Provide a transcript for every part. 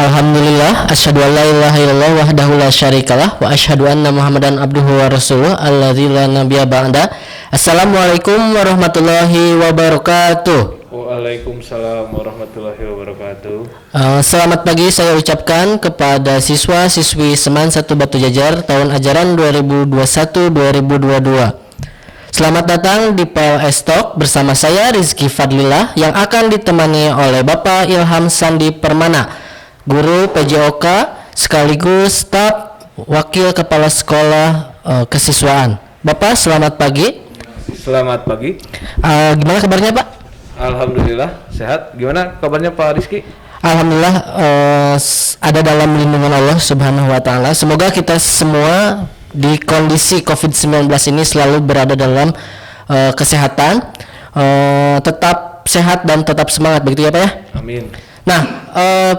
Alhamdulillah, asyhadu an la ilaha illallah wahdahu la syarikalah wa asyhadu anna Muhammadan abduhu wa rasuluh alladzi la nabiyya ba'da. Assalamualaikum warahmatullahi wabarakatuh. Waalaikumsalam warahmatullahi wabarakatuh. Selamat pagi saya ucapkan kepada siswa-siswi Seman 1 Batu Jajar tahun ajaran 2021-2022. Selamat datang di PLS Talk bersama saya Rizky Fadlillah yang akan ditemani oleh Bapak Ilham Sandi Permana, guru PJOK sekaligus staf wakil kepala sekolah kesiswaan. Bapak selamat pagi. Selamat pagi. Gimana kabarnya Pak? Alhamdulillah sehat. Gimana kabarnya Pak Rizky? Alhamdulillah ada dalam lindungan Allah Subhanahu wa taala. Semoga kita semua di kondisi COVID-19 ini selalu berada dalam kesehatan, tetap sehat dan tetap semangat, begitu ya Pak ya? Amin. Nah,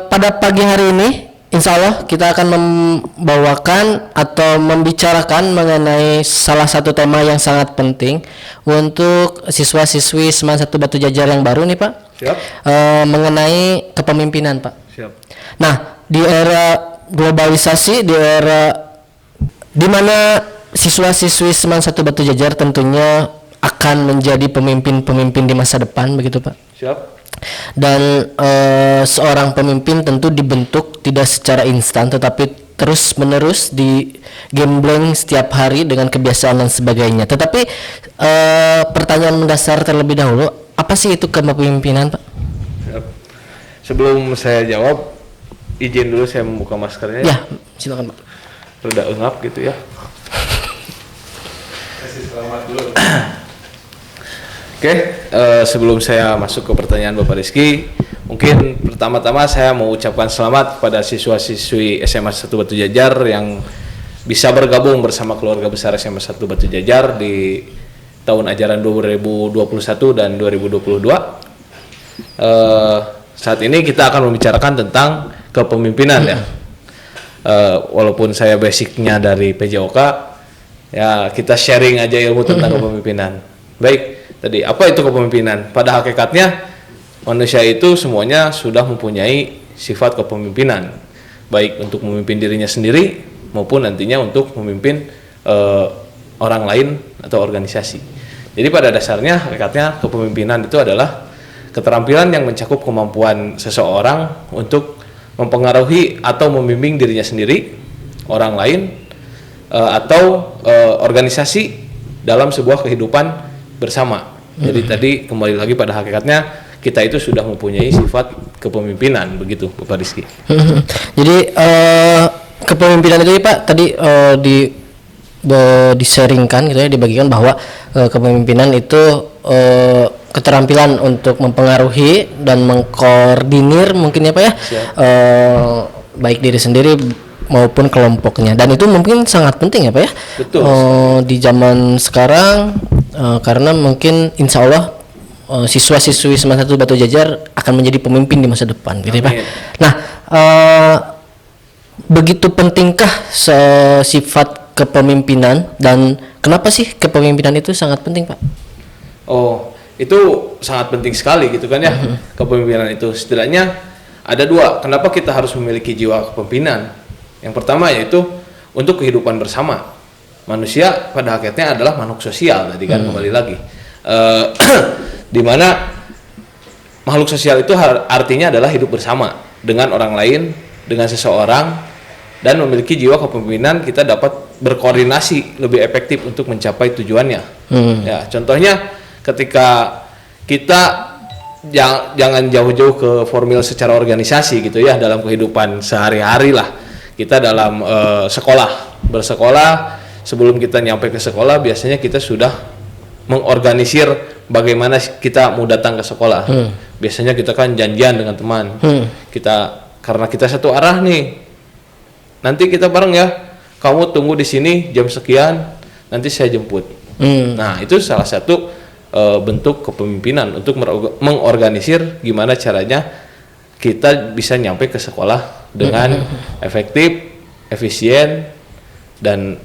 pada pagi hari ini insya Allah kita akan membawakan atau membicarakan mengenai salah satu tema yang sangat penting untuk siswa-siswi Seman 1 Batu Jajar yang baru nih Pak. Siap. Mengenai kepemimpinan Pak. Siap. Nah, di era globalisasi, di era di mana siswa-siswi Seman 1 Batu Jajar tentunya akan menjadi pemimpin-pemimpin di masa depan, begitu Pak. Siap. Dan seorang pemimpin tentu dibentuk tidak secara instan, tetapi terus-menerus digembleng setiap hari dengan kebiasaan dan sebagainya. Tetapi pertanyaan mendasar terlebih dahulu, apa sih itu kepemimpinan Pak? Siap. Sebelum saya jawab, izin dulu saya membuka maskernya. Ya, silakan Pak. Rada engap gitu ya. Kasih selamat dulu. Oke, sebelum saya masuk ke pertanyaan Bapak Rizky, mungkin pertama-tama saya mau ucapkan selamat kepada siswa-siswi SMA 1 Batu Jajar yang bisa bergabung bersama keluarga besar SMA 1 Batu Jajar di tahun ajaran 2021 dan 2022. Saat ini kita akan membicarakan tentang kepemimpinan ya. Walaupun saya basicnya dari PJOK, ya kita sharing aja ilmu tentang kepemimpinan. Baik, tadi apa itu kepemimpinan? Pada hakikatnya manusia itu semuanya sudah mempunyai sifat kepemimpinan, baik untuk memimpin dirinya sendiri maupun nantinya untuk memimpin orang lain atau organisasi. Jadi pada dasarnya hakikatnya kepemimpinan itu adalah keterampilan yang mencakup kemampuan seseorang untuk mempengaruhi atau membimbing dirinya sendiri, orang lain, atau organisasi dalam sebuah kehidupan bersama. Jadi tadi kembali lagi pada hakikatnya kita itu sudah mempunyai sifat kepemimpinan, begitu Bapak Rizky. Jadi kepemimpinan itu Pak tadi diseringkan gitu ya, dibagikan bahwa kepemimpinan itu keterampilan untuk mempengaruhi dan mengkoordinir mungkin ya Pak ya, baik diri sendiri maupun kelompoknya, dan itu mungkin sangat penting ya Pak ya. Betul. Di zaman sekarang karena mungkin insya Allah siswa-siswi Seman 1 Batu Jajar akan menjadi pemimpin di masa depan gitu ya Pak. Nah, begitu pentingkah sifat kepemimpinan dan kenapa sih kepemimpinan itu sangat penting Pak? Oh, itu sangat penting sekali gitu kan ya. Kepemimpinan itu setidaknya ada dua. Kenapa kita harus memiliki jiwa kepemimpinan? Yang pertama yaitu untuk kehidupan bersama. Manusia pada hakikatnya adalah makhluk sosial tadi kan, kembali lagi. Di mana makhluk sosial itu artinya adalah hidup bersama dengan orang lain, dengan seseorang, dan memiliki jiwa kepemimpinan kita dapat berkoordinasi lebih efektif untuk mencapai tujuannya. Ya, contohnya ketika kita jangan jauh-jauh ke formil secara organisasi gitu ya, dalam kehidupan sehari-hari lah kita dalam bersekolah, sebelum kita nyampe ke sekolah biasanya kita sudah mengorganisir bagaimana kita mau datang ke sekolah. Biasanya kita kan janjian dengan teman, karena kita satu arah nih, nanti kita bareng ya, kamu tunggu di sini jam sekian, nanti saya jemput. Nah, itu salah satu bentuk kepemimpinan untuk mengorganisir gimana caranya kita bisa nyampe ke sekolah dengan efektif, efisien, dan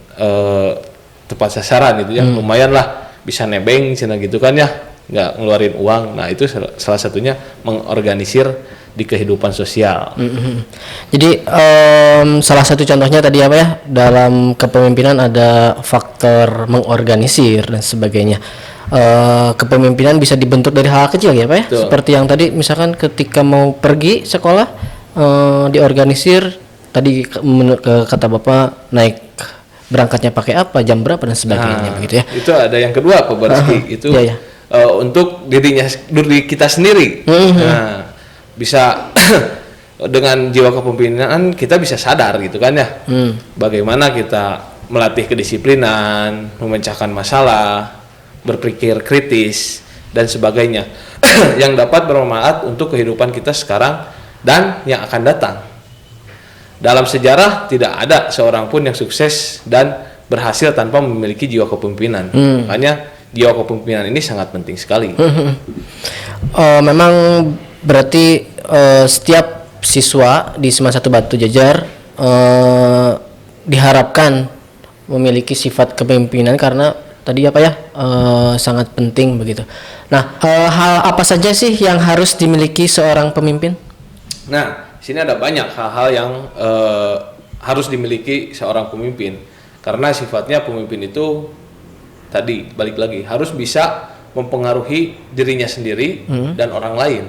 tepat sasaran gitu ya. Lumayan lah bisa nebeng cina gitu kan ya, nggak ngeluarin uang. Nah, itu salah satunya mengorganisir di kehidupan sosial. Jadi salah satu contohnya tadi apa ya, dalam kepemimpinan ada faktor mengorganisir dan sebagainya. Kepemimpinan bisa dibentuk dari hal kecil ya Pak ya. Betul. Seperti yang tadi misalkan ketika mau pergi sekolah diorganisir tadi kata Bapak naik berangkatnya pakai apa, jam berapa dan sebagainya begitu ya. Itu ada yang kedua Pak Barski, itu iya, iya. Untuk diri kita sendiri. Nah, bisa dengan jiwa kepemimpinan kita bisa sadar gitu kan ya. Bagaimana kita melatih kedisiplinan, memecahkan masalah, berpikir kritis dan sebagainya yang dapat bermanfaat untuk kehidupan kita sekarang dan yang akan datang. Dalam sejarah tidak ada seorang pun yang sukses dan berhasil tanpa memiliki jiwa kepemimpinan. Makanya jiwa kepemimpinan ini sangat penting sekali. Memang berarti setiap siswa di SMA 1 Batu Jajar diharapkan memiliki sifat kepemimpinan karena tadi apa ya sangat penting begitu. Nah, hal apa saja sih yang harus dimiliki seorang pemimpin? Nah, sini ada banyak hal-hal yang harus dimiliki seorang pemimpin. Karena sifatnya pemimpin itu tadi balik lagi harus bisa mempengaruhi dirinya sendiri dan orang lain.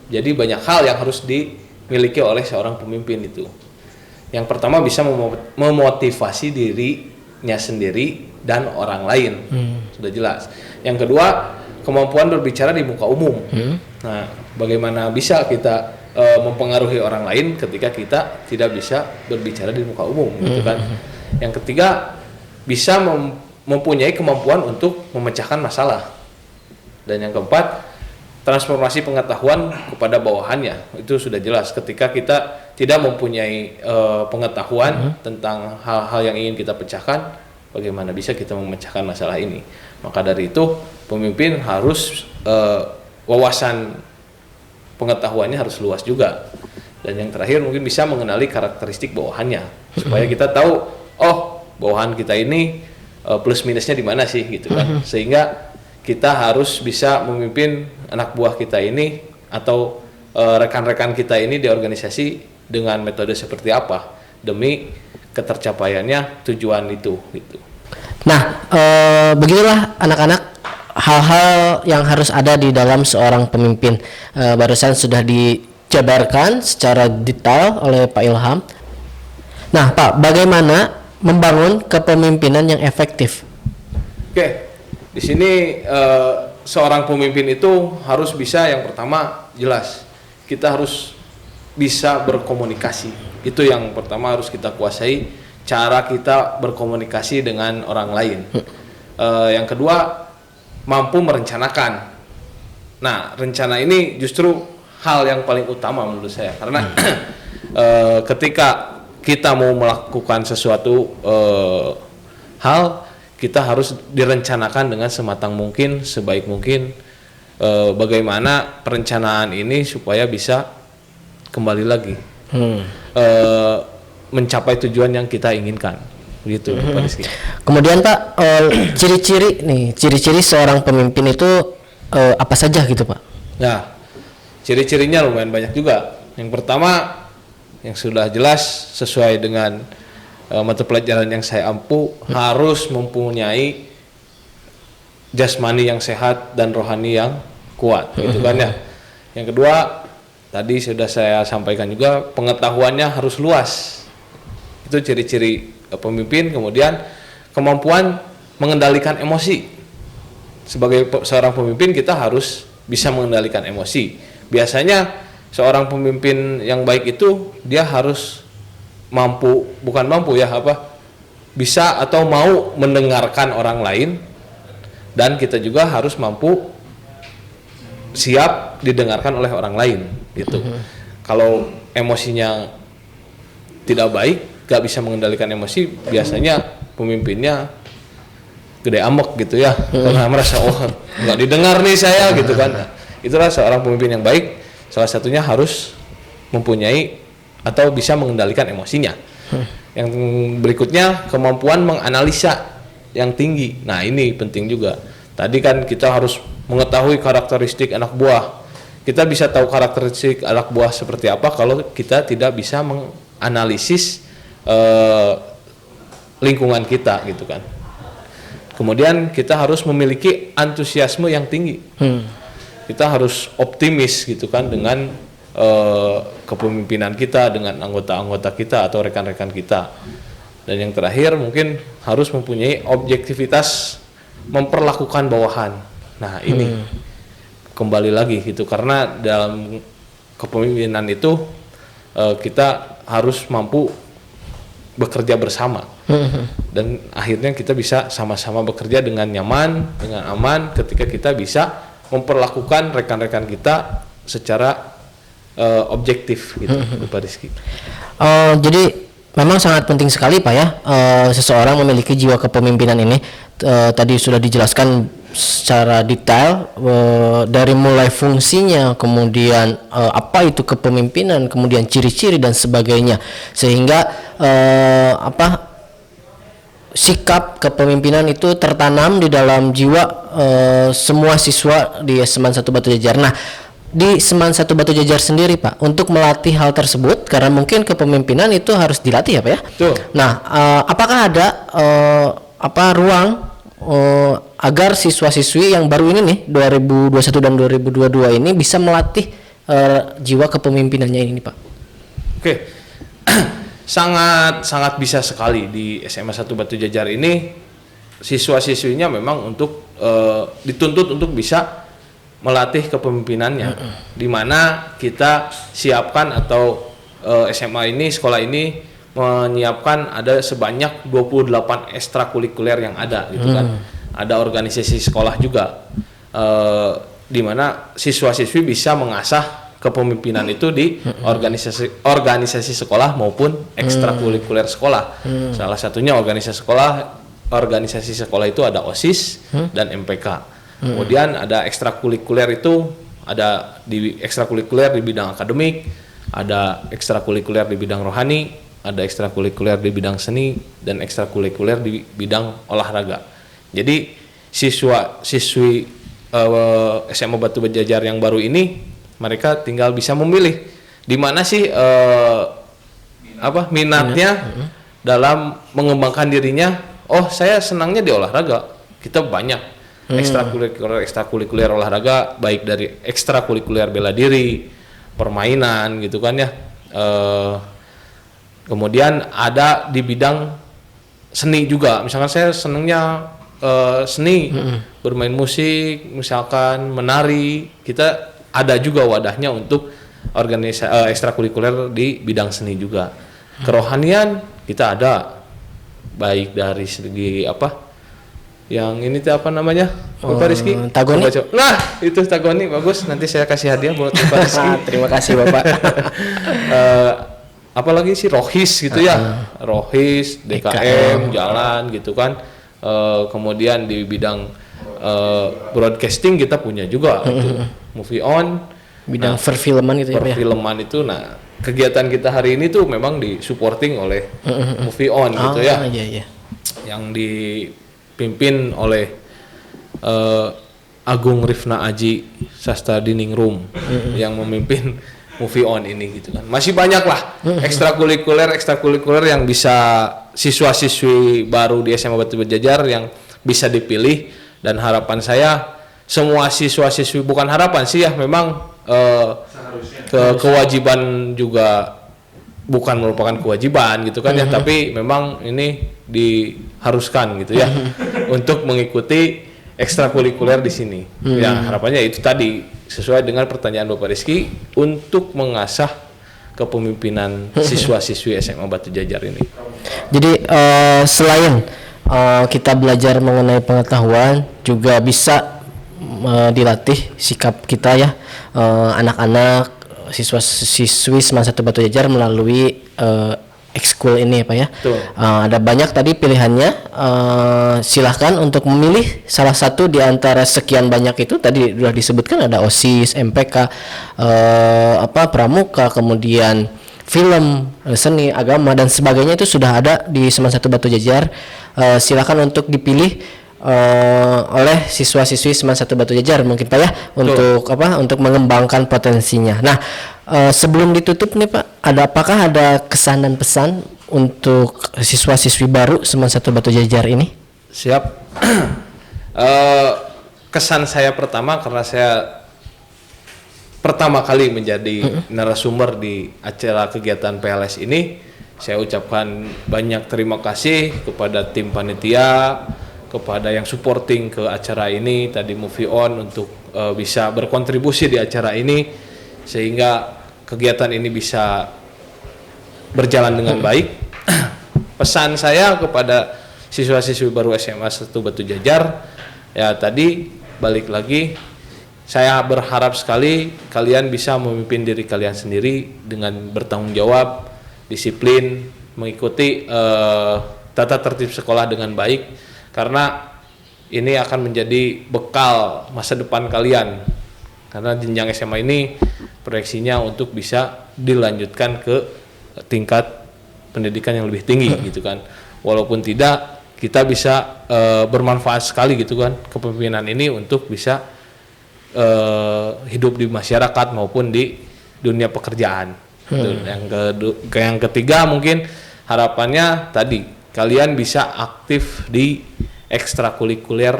Jadi banyak hal yang harus dimiliki oleh seorang pemimpin itu. Yang pertama bisa memotivasi dirinya sendiri dan orang lain. Sudah jelas. Yang kedua, kemampuan berbicara di muka umum. Nah, bagaimana bisa kita mempengaruhi orang lain ketika kita tidak bisa berbicara di muka umum gitu kan. Yang ketiga, bisa mempunyai kemampuan untuk memecahkan masalah. Dan yang keempat, transformasi pengetahuan kepada bawahannya. Itu sudah jelas ketika kita tidak mempunyai pengetahuan tentang hal-hal yang ingin kita pecahkan, bagaimana bisa kita memecahkan masalah ini. Maka dari itu pemimpin harus wawasan pengetahuannya harus luas juga. Dan yang terakhir mungkin bisa mengenali karakteristik bawahannya supaya kita tahu, oh bawahan kita ini plus minusnya di mana sih gitu kan. Sehingga kita harus bisa memimpin anak buah kita ini atau rekan-rekan kita ini di organisasi dengan metode seperti apa demi ketercapaiannya tujuan itu gitu. Nah, begitulah anak-anak hal-hal yang harus ada di dalam seorang pemimpin. Barusan sudah dijabarkan secara detail oleh Pak Ilham. Nah, Pak, bagaimana membangun kepemimpinan yang efektif? Oke, di sini seorang pemimpin itu harus bisa, yang pertama jelas kita harus bisa berkomunikasi. Itu yang pertama harus kita kuasai, cara kita berkomunikasi dengan orang lain. Yang kedua, mampu merencanakan. Nah, rencana ini justru hal yang paling utama menurut saya karena ketika kita mau melakukan sesuatu hal, kita harus direncanakan dengan sematang mungkin, sebaik mungkin, bagaimana perencanaan ini supaya bisa kembali lagi mencapai tujuan yang kita inginkan. Gitu, Pak Rizky. Kemudian Pak, ciri-ciri seorang pemimpin itu apa saja gitu Pak? Nah, ciri-cirinya lumayan banyak juga. Yang pertama, yang sudah jelas sesuai dengan mata pelajaran yang saya ampu, harus mempunyai jasmani yang sehat dan rohani yang kuat, gitu kan ya. Yang kedua, tadi sudah saya sampaikan juga, pengetahuannya harus luas. Itu ciri-ciri pemimpin. Kemudian kemampuan mengendalikan emosi. Sebagai seorang pemimpin kita harus bisa mengendalikan emosi. Biasanya seorang pemimpin yang baik itu dia harus bisa atau mau mendengarkan orang lain, dan kita juga harus mampu siap didengarkan oleh orang lain gitu. Kalau emosinya tidak baik, gak bisa mengendalikan emosi, biasanya pemimpinnya gede amok gitu ya, karena merasa nggak didengar nih saya gitu kan. Nah, itulah seorang pemimpin yang baik, salah satunya harus mempunyai atau bisa mengendalikan emosinya. Yang berikutnya, kemampuan menganalisa yang tinggi. Nah, ini penting juga. Tadi kan kita harus mengetahui karakteristik anak buah, kita bisa tahu karakteristik anak buah seperti apa kalau kita tidak bisa menganalisis lingkungan kita gitu kan. Kemudian kita harus memiliki antusiasme yang tinggi. Kita harus optimis gitu kan dengan kepemimpinan kita, dengan anggota-anggota kita atau rekan-rekan kita. Dan yang terakhir mungkin harus mempunyai objektivitas memperlakukan bawahan. Nah ini kembali lagi gitu, karena dalam kepemimpinan itu kita harus mampu bekerja bersama dan akhirnya kita bisa sama-sama bekerja dengan nyaman, dengan aman ketika kita bisa memperlakukan rekan-rekan kita secara objektif gitu, Bapak Rizky. Jadi memang sangat penting sekali Pak ya, seseorang memiliki jiwa kepemimpinan ini. Tadi sudah dijelaskan secara detail dari mulai fungsinya, kemudian apa itu kepemimpinan, kemudian ciri-ciri dan sebagainya, sehingga sikap kepemimpinan itu tertanam di dalam jiwa semua siswa di Seman 1 Batu Jajar. Nah, di Seman 1 Batu Jajar sendiri Pak, untuk melatih hal tersebut, karena mungkin kepemimpinan itu harus dilatih ya Pak ya. Betul. Nah, apakah ada ruang agar siswa-siswi yang baru ini nih 2021 dan 2022 ini bisa melatih jiwa kepemimpinannya ini Pak? Oke. sangat bisa sekali di SMA 1 Batu Jajar ini, siswa-siswinya memang untuk dituntut untuk bisa melatih kepemimpinannya, di mana kita siapkan atau SMA ini, sekolah ini menyiapkan ada sebanyak 28 ekstrakurikuler yang ada gitu kan. Ada organisasi sekolah juga, di mana siswa-siswi bisa mengasah kepemimpinan itu di organisasi sekolah maupun ekstrakurikuler sekolah. Salah satunya organisasi sekolah itu ada OSIS dan MPK. Kemudian ada ekstrakurikuler itu ada di ekstrakurikuler di bidang akademik, ada ekstrakurikuler di bidang rohani, ada ekstrakurikuler di bidang seni, dan ekstrakurikuler di bidang olahraga. Jadi siswa-siswi SMA Batu Jajar yang baru ini, mereka tinggal bisa memilih di mana sih minatnya dalam mengembangkan dirinya. Oh, saya senangnya di olahraga. Kita banyak ekstrakurikuler olahraga, baik dari ekstrakurikuler bela diri, permainan gitu kan ya. Kemudian ada di bidang seni juga. Misalkan saya senangnya seni, bermain musik, misalkan menari. Kita ada juga wadahnya untuk ekstrakurikuler di bidang seni juga. Kerohanian kita ada, baik dari segi yang ini apa namanya, Bapak Rizky? Tagoni. Nah, itu Tagoni bagus. Nanti saya kasih hadiah buat Bapak Rizky. Terima kasih Bapak. Apalagi sih Rohis gitu ya, Rohis, DKM, jalan gitu kan. Kemudian di bidang broadcasting kita punya juga itu Movie On, bidang perfilman gitu ya. Perfilman itu, nah kegiatan kita hari ini tuh memang supporting oleh Movie On gitu ya. Iya. Yang dipimpin oleh Agung Rifna Aji Sastra Diningrum yang memimpin Movie On ini gitu kan. Masih banyak lah ekstrakurikuler yang bisa siswa-siswi baru di SMA Batu Jajar yang bisa dipilih, dan harapan saya semua siswa-siswi, bukan harapan sih ya, memang kewajiban juga, bukan merupakan kewajiban gitu kan ya, tapi memang ini diharuskan gitu ya untuk mengikuti ekstrakurikuler di sini. Ya, harapannya itu tadi sesuai dengan pertanyaan Bapak Rizky, untuk mengasah kepemimpinan siswa-siswi SMA Batu Jajar ini. Jadi selain kita belajar mengenai pengetahuan, juga bisa dilatih sikap kita ya, anak-anak siswa-siswi Seman 1 Batu Jajar melalui ekskul ini ya Pak ya. Ada banyak tadi pilihannya, silahkan untuk memilih salah satu di antara sekian banyak itu. Tadi sudah disebutkan ada OSIS, MPK, pramuka, kemudian film, seni, agama dan sebagainya, itu sudah ada di Seman 1 Batu Jajar. Silahkan untuk dipilih oleh siswa-siswi Seman 1 Batu Jajar mungkin Pak ya, untuk untuk mengembangkan potensinya. Nah, sebelum ditutup nih Pak, apakah ada kesan dan pesan untuk siswa-siswi baru Seman 1 Batu Jajar ini? Siap. Kesan saya pertama, karena saya pertama kali menjadi narasumber di acara kegiatan PLS ini, saya ucapkan banyak terima kasih kepada tim panitia, kepada yang supporting ke acara ini, tadi Movie On untuk bisa berkontribusi di acara ini sehingga kegiatan ini bisa berjalan dengan baik. Pesan saya kepada siswa-siswi baru SMA 1 Batu Jajar, ya tadi balik lagi, saya berharap sekali kalian bisa memimpin diri kalian sendiri dengan bertanggung jawab, disiplin, mengikuti tata tertib sekolah dengan baik, karena ini akan menjadi bekal masa depan kalian. Karena jenjang SMA ini proyeksinya untuk bisa dilanjutkan ke tingkat pendidikan yang lebih tinggi gitu kan. Walaupun tidak, kita bisa bermanfaat sekali gitu kan kepemimpinan ini untuk bisa hidup di masyarakat maupun di dunia pekerjaan. Yang ketiga mungkin harapannya tadi kalian bisa aktif di ekstrakurikuler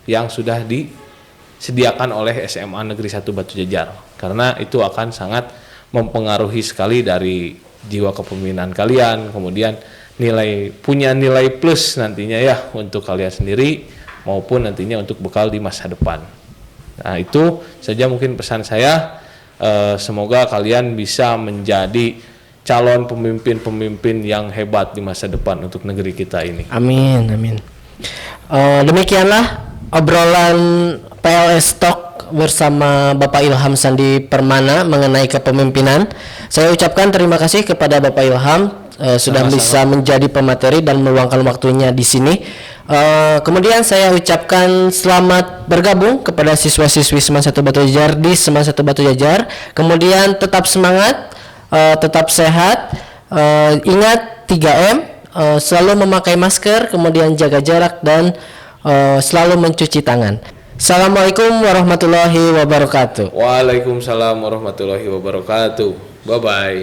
yang sudah disediakan oleh SMA Negeri 1 Batu Jajar, karena itu akan sangat mempengaruhi sekali dari jiwa kepemimpinan kalian, kemudian punya nilai plus nantinya ya untuk kalian sendiri maupun nantinya untuk bekal di masa depan. Nah, itu saja mungkin pesan saya. Semoga kalian bisa menjadi calon pemimpin-pemimpin yang hebat di masa depan untuk negeri kita ini. Amin, amin. Demikianlah obrolan PLS Talk bersama Bapak Ilham Sandi Permana mengenai kepemimpinan. Saya ucapkan terima kasih kepada Bapak Ilham sudah bisa menjadi pemateri dan meluangkan waktunya di sini. Kemudian saya ucapkan selamat bergabung kepada siswa-siswi Seman 1 Batu Jajar di Seman 1 Batu Jajar. Kemudian tetap semangat, tetap sehat, ingat 3M, selalu memakai masker, kemudian jaga jarak dan selalu mencuci tangan. Assalamualaikum warahmatullahi wabarakatuh. Waalaikumsalam warahmatullahi wabarakatuh. Bye bye.